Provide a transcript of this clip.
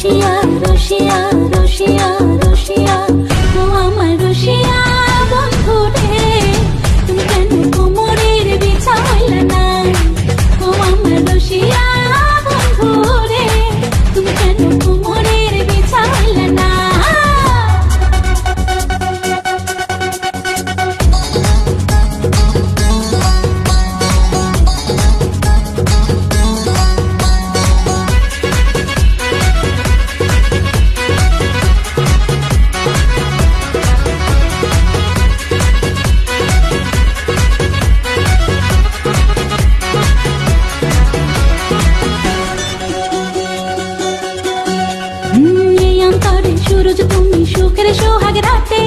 রসিয়া রসিয়া রসিয়া রসিয়া ও আমার রসিয়া বন্ধু রে, তুমি কেন কোমরের বিছা হইলা না? ও আমার রসিয়া বন্ধু রে, তুমি কেন কোমরের বিছা হইলা না? এই অন্তরে সুরজ তুমি সুখের সোহাগ রাতে